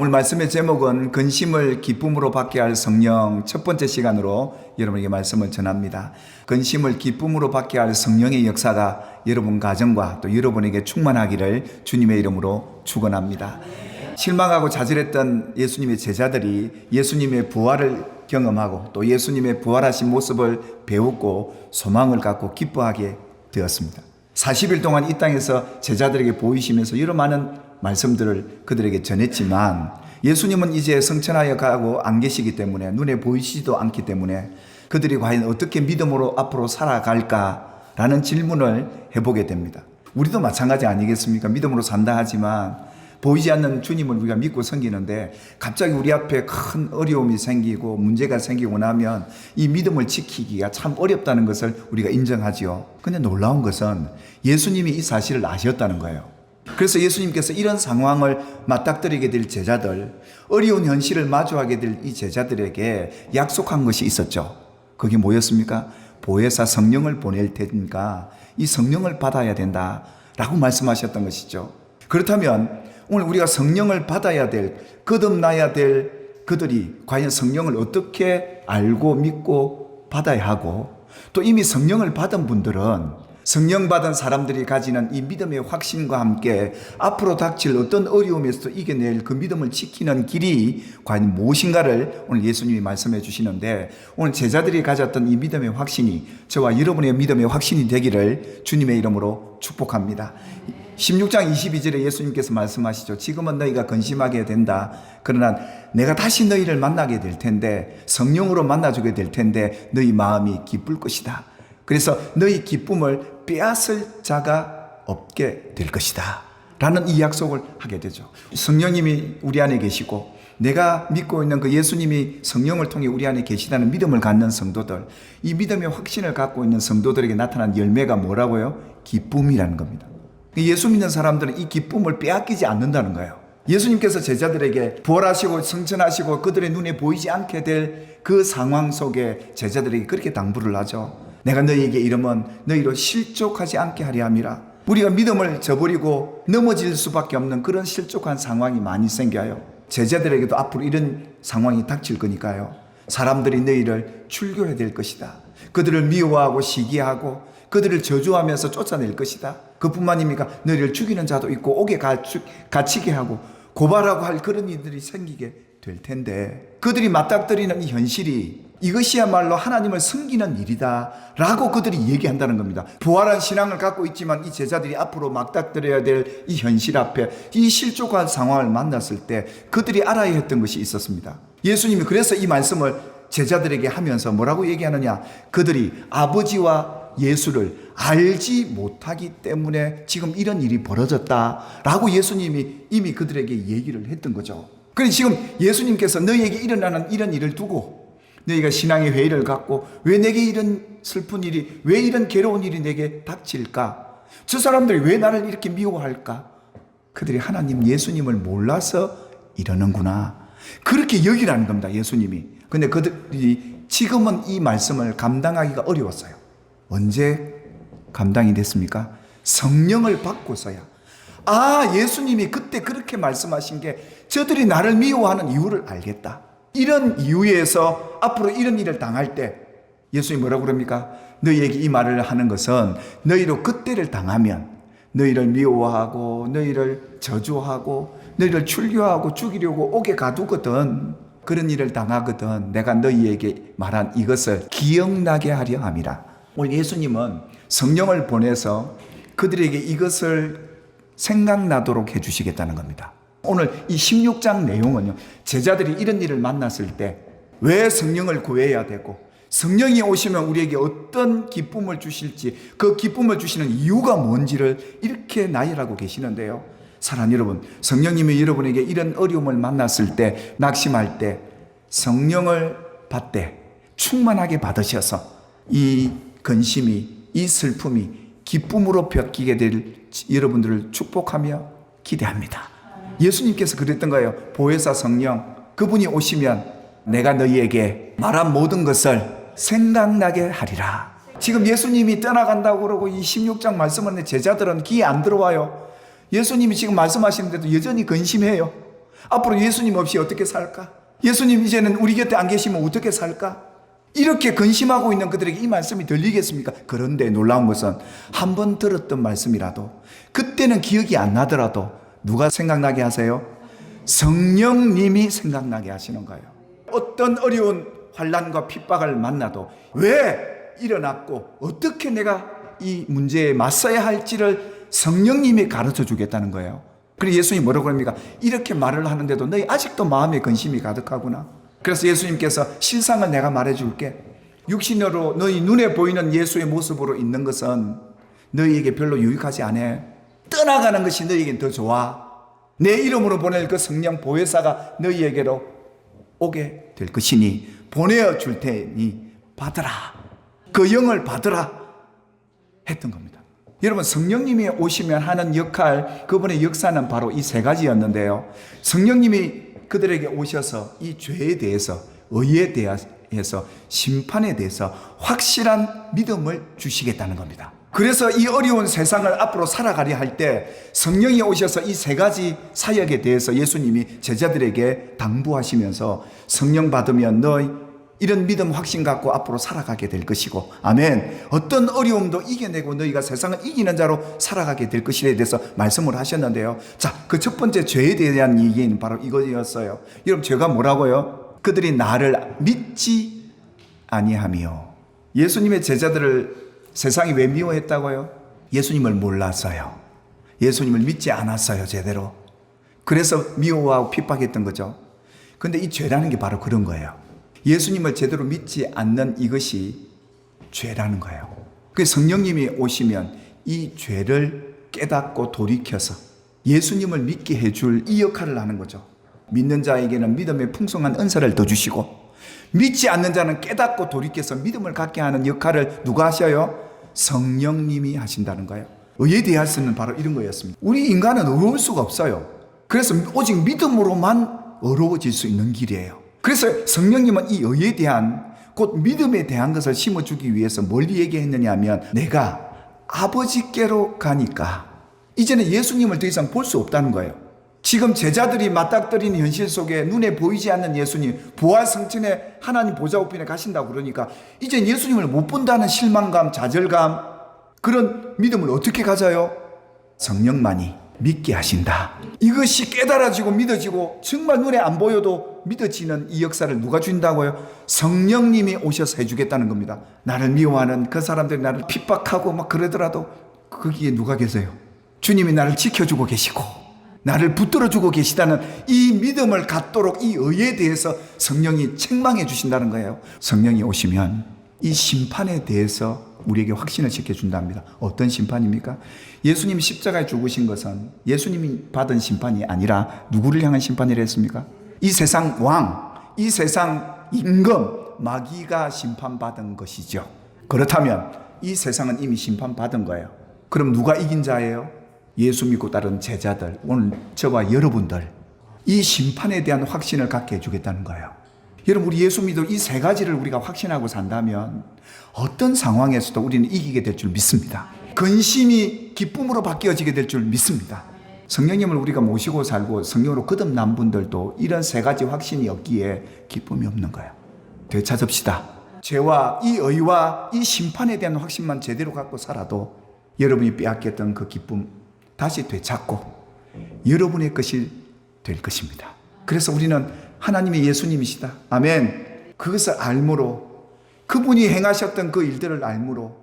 오늘 말씀의 제목은 근심을 기쁨으로 받게 할 성령, 첫 번째 시간으로 여러분에게 말씀을 전합니다. 근심을 기쁨으로 받게 할 성령의 역사가 여러분 가정과 또 여러분에게 충만하기를 주님의 이름으로 축원합니다. 실망하고 좌절했던 예수님의 제자들이 예수님의 부활을 경험하고 또 예수님의 부활하신 모습을 배우고 소망을 갖고 기뻐하게 되었습니다. 40일 동안 이 땅에서 제자들에게 보이시면서 여러 많은 말씀들을 그들에게 전했지만 예수님은 이제 성천하여 가고 안 계시기 때문에 눈에 보이시지도 않기 때문에 그들이 과연 어떻게 믿음으로 앞으로 살아갈까라는 질문을 해보게 됩니다. 우리도 마찬가지 아니겠습니까? 믿음으로 산다 하지만 보이지 않는 주님을 우리가 믿고 섬기는데 갑자기 우리 앞에 큰 어려움이 생기고 문제가 생기고 나면 이 믿음을 지키기가 참 어렵다는 것을 우리가 인정하지요. 근데 놀라운 것은 예수님이 이 사실을 아셨다는 거예요. 그래서 예수님께서 이런 상황을 맞닥뜨리게 될 제자들, 어려운 현실을 마주하게 될 이 제자들에게 약속한 것이 있었죠. 그게 뭐였습니까? 보혜사 성령을 보낼 테니까 이 성령을 받아야 된다라고 말씀하셨던 것이죠. 그렇다면 오늘 우리가 성령을 받아야 될, 거듭나야 될 그들이 과연 성령을 어떻게 알고 믿고 받아야 하고 또 이미 성령을 받은 분들은 성령 받은 사람들이 가지는 이 믿음의 확신과 함께 앞으로 닥칠 어떤 어려움에서도 이겨낼 그 믿음을 지키는 길이 과연 무엇인가를 오늘 예수님이 말씀해 주시는데 오늘 제자들이 가졌던 이 믿음의 확신이 저와 여러분의 믿음의 확신이 되기를 주님의 이름으로 축복합니다. 16장 22절에 예수님께서 말씀하시죠. 지금은 너희가 근심하게 된다. 그러나 내가 다시 너희를 만나게 될 텐데 성령으로 만나주게 될 텐데 너희 마음이 기쁠 것이다. 그래서 너희 기쁨을 빼앗을 자가 없게 될 것이다 라는 이 약속을 하게 되죠. 성령님이 우리 안에 계시고 내가 믿고 있는 그 예수님이 성령을 통해 우리 안에 계시다는 믿음을 갖는 성도들, 이 믿음의 확신을 갖고 있는 성도들에게 나타난 열매가 뭐라고요? 기쁨이라는 겁니다. 예수 믿는 사람들은 이 기쁨을 빼앗기지 않는다는 거예요. 예수님께서 제자들에게 부활하시고 승천하시고 그들의 눈에 보이지 않게 될 그 상황 속에 제자들에게 그렇게 당부를 하죠. 내가 너희에게 이르면 너희로 실족하지 않게 하려 함이라. 우리가 믿음을 저버리고 넘어질 수밖에 없는 그런 실족한 상황이 많이 생겨요. 제자들에게도 앞으로 이런 상황이 닥칠 거니까요. 사람들이 너희를 출교해야 될 것이다. 그들을 미워하고 시기하고 그들을 저주하면서 쫓아낼 것이다. 그뿐만입니까? 너희를 죽이는 자도 있고 옥에 갇히게 하고 고발하고 할 그런 일들이 생기게 될 텐데 그들이 맞닥뜨리는 이 현실이 이것이야말로 하나님을 섬기는 일이다 라고 그들이 얘기한다는 겁니다. 부활한 신앙을 갖고 있지만 이 제자들이 앞으로 맞닥뜨려야 될 이 현실 앞에 이 실족한 상황을 만났을 때 그들이 알아야 했던 것이 있었습니다. 예수님이 그래서 이 말씀을 제자들에게 하면서 뭐라고 얘기하느냐? 그들이 아버지와 예수를 알지 못하기 때문에 지금 이런 일이 벌어졌다라고 예수님이 이미 그들에게 얘기를 했던 거죠. 그러니 지금 예수님께서 너희에게 일어나는 이런 일을 두고 너희가 신앙의 회의를 갖고 왜 내게 이런 슬픈 일이, 왜 이런 괴로운 일이 내게 닥칠까? 저 사람들이 왜 나를 이렇게 미워할까? 그들이 하나님 예수님을 몰라서 이러는구나. 그렇게 여기라는 겁니다, 예수님이. 근데 그들이 지금은 이 말씀을 감당하기가 어려웠어요. 언제 감당이 됐습니까? 성령을 받고서야. 아, 예수님이 그때 그렇게 말씀하신 게 저들이 나를 미워하는 이유를 알겠다. 이런 이유에서 앞으로 이런 일을 당할 때 예수님이 뭐라고 그럽니까? 너희에게 이 말을 하는 것은 너희로 그때를 당하면 너희를 미워하고 너희를 저주하고 너희를 출교하고 죽이려고 옥에 가두거든. 그런 일을 당하거든. 내가 너희에게 말한 이것을 기억나게 하려 함이라. 오늘 예수님은 성령을 보내서 그들에게 이것을 생각나도록 해주시겠다는 겁니다. 오늘 이 16장 내용은요, 제자들이 이런 일을 만났을 때 왜 성령을 구해야 되고 성령이 오시면 우리에게 어떤 기쁨을 주실지, 그 기쁨을 주시는 이유가 뭔지를 이렇게 나열하고 계시는데요. 사랑하는 여러분, 성령님이 여러분에게 이런 어려움을 만났을 때, 낙심할 때 성령을 받되 충만하게 받으셔서 이 근심이, 이 슬픔이 기쁨으로 바뀌게 될 여러분들을 축복하며 기대합니다. 예수님께서 그랬던 거예요. 보혜사 성령, 그분이 오시면 내가 너희에게 말한 모든 것을 생각나게 하리라. 지금 예수님이 떠나간다고 그러고 이 16장 말씀을 제자들은 귀에 안 들어와요. 예수님이 지금 말씀하시는데도 여전히 근심해요. 앞으로 예수님 없이 어떻게 살까? 예수님 이제는 우리 곁에 안 계시면 어떻게 살까? 이렇게 근심하고 있는 그들에게 이 말씀이 들리겠습니까? 그런데 놀라운 것은 한 번 들었던 말씀이라도 그때는 기억이 안 나더라도 누가 생각나게 하세요? 성령님이 생각나게 하시는 거예요. 어떤 어려운 환난과 핍박을 만나도 왜 일어났고 어떻게 내가 이 문제에 맞서야 할지를 성령님이 가르쳐 주겠다는 거예요. 그리고 예수님이 뭐라고 합니까? 이렇게 말을 하는데도 너희 아직도 마음에 근심이 가득하구나. 그래서 예수님께서 실상을 내가 말해줄게. 육신으로 너희 눈에 보이는 예수의 모습으로 있는 것은 너희에게 별로 유익하지 않아. 떠나가는 것이 너희에겐 더 좋아. 내 이름으로 보낼 그 성령 보혜사가 너희에게로 오게 될 것이니 보내어 줄 테니 받으라. 그 영을 받으라 했던 겁니다. 여러분, 성령님이 오시면 하는 역할, 그분의 역사는 바로 이 세 가지였는데요. 성령님이 그들에게 오셔서 이 죄에 대해서, 의에 대해서, 심판에 대해서 확실한 믿음을 주시겠다는 겁니다. 그래서 이 어려운 세상을 앞으로 살아가려 할 때 성령이 오셔서 이 세 가지 사역에 대해서 예수님이 제자들에게 당부하시면서 성령 받으면 너희 이런 믿음 확신 갖고 앞으로 살아가게 될 것이고, 아멘, 어떤 어려움도 이겨내고 너희가 세상을 이기는 자로 살아가게 될 것이에 대해서 말씀을 하셨는데요. 자, 그 첫 번째 죄에 대한 얘기는 바로 이거였어요. 여러분, 죄가 뭐라고요? 그들이 나를 믿지 아니하며. 예수님의 제자들을 세상이 왜 미워했다고요? 예수님을 몰랐어요. 예수님을 믿지 않았어요, 제대로. 그래서 미워하고 핍박했던 거죠. 근데 이 죄라는 게 바로 그런 거예요. 예수님을 제대로 믿지 않는 이것이 죄라는 거예요. 그 성령님이 오시면 이 죄를 깨닫고 돌이켜서 예수님을 믿게 해줄 이 역할을 하는 거죠. 믿는 자에게는 믿음의 풍성한 은사를 더 주시고, 믿지 않는 자는 깨닫고 돌이켜서 믿음을 갖게 하는 역할을 누가 하셔요? 성령님이 하신다는 거예요. 의에 대해서는 바로 이런 거였습니다. 우리 인간은 어려울 수가 없어요. 그래서 오직 믿음으로만 어려워질 수 있는 길이에요. 그래서 성령님은 이 의에 대한, 곧 믿음에 대한 것을 심어주기 위해서 뭘 얘기했느냐 하면, 내가 아버지께로 가니까 이제는 예수님을 더 이상 볼 수 없다는 거예요. 지금 제자들이 맞닥뜨리는 현실 속에 눈에 보이지 않는 예수님, 부활 성천에 하나님 보좌 우편에 가신다고 그러니까 이제 예수님을 못 본다는 실망감, 좌절감, 그런 믿음을 어떻게 가져요? 성령만이 믿게 하신다. 이것이 깨달아지고 믿어지고 정말 눈에 안 보여도 믿어지는 이 역사를 누가 준다고요? 성령님이 오셔서 해주겠다는 겁니다. 나를 미워하는 그 사람들이 나를 핍박하고 막 그러더라도 거기에 누가 계세요? 주님이 나를 지켜주고 계시고 나를 붙들어주고 계시다는 이 믿음을 갖도록 이 의에 대해서 성령이 책망해 주신다는 거예요. 성령이 오시면 이 심판에 대해서 우리에게 확신을 지켜준답니다. 어떤 심판입니까? 예수님이 십자가에 죽으신 것은 예수님이 받은 심판이 아니라 누구를 향한 심판이라 했습니까? 이 세상 왕, 이 세상 임금, 마귀가 심판받은 것이죠. 그렇다면 이 세상은 이미 심판받은 거예요. 그럼 누가 이긴 자예요? 예수 믿고 따른 제자들, 오늘 저와 여러분들, 이 심판에 대한 확신을 갖게 해주겠다는 거예요. 여러분, 우리 예수 믿어 이 세 가지를 우리가 확신하고 산다면 어떤 상황에서도 우리는 이기게 될 줄 믿습니다. 근심이 기쁨으로 바뀌어지게 될 줄 믿습니다. 성령님을 우리가 모시고 살고 성령으로 거듭난 분들도 이런 세 가지 확신이 없기에 기쁨이 없는 거예요. 되찾읍시다. 죄와 이 의와 이 심판에 대한 확신만 제대로 갖고 살아도 여러분이 빼앗겼던 그 기쁨 다시 되찾고 여러분의 것이 될 것입니다. 그래서 우리는 하나님의 예수님이시다, 아멘, 그것을 알므로, 그분이 행하셨던 그 일들을 알므로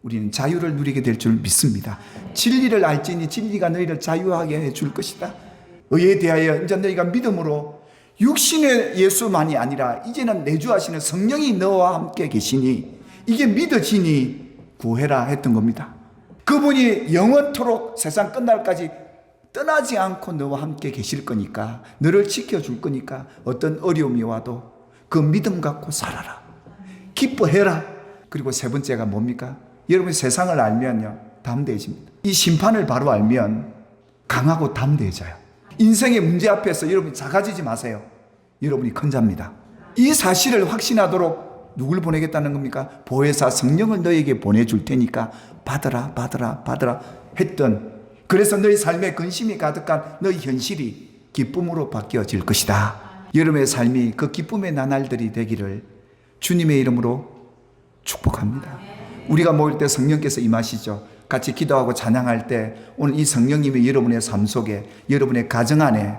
우리는 자유를 누리게 될 줄 믿습니다. 진리를 알지니 진리가 너희를 자유하게 해줄 것이다. 의에 대하여 이제 너희가 믿음으로 육신의 예수만이 아니라 이제는 내주하시는 성령이 너와 함께 계시니 이게 믿어지니 구해라 했던 겁니다. 그분이 영원토록 세상 끝날까지 떠나지 않고 너와 함께 계실 거니까, 너를 지켜줄 거니까 어떤 어려움이 와도 그 믿음 갖고 살아라, 기뻐해라. 그리고 세 번째가 뭡니까? 여러분이 세상을 알면요 담대해집니다. 이 심판을 바로 알면 강하고 담대해져요. 인생의 문제 앞에서 여러분이 작아지지 마세요. 여러분이 큰 자입니다. 이 사실을 확신하도록 누굴 보내겠다는 겁니까? 보혜사 성령을 너에게 보내줄 테니까 받으라 받으라 받으라 했던, 그래서 너희 삶에 근심이 가득한 너희 현실이 기쁨으로 바뀌어질 것이다. 여러분의 삶이 그 기쁨의 나날들이 되기를 주님의 이름으로 축복합니다. 우리가 모일 때 성령께서 임하시죠. 같이 기도하고 찬양할 때 오늘 이 성령님이 여러분의 삶 속에, 여러분의 가정 안에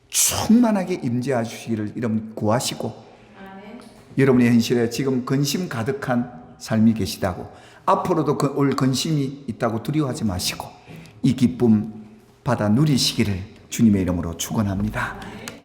충만하게 임재하시기를 여러분 구하시고, 여러분의 현실에 지금 근심 가득한 삶이 계시다고, 앞으로도 올 근심이 있다고 두려워하지 마시고 이 기쁨 받아 누리시기를 주님의 이름으로 축원합니다.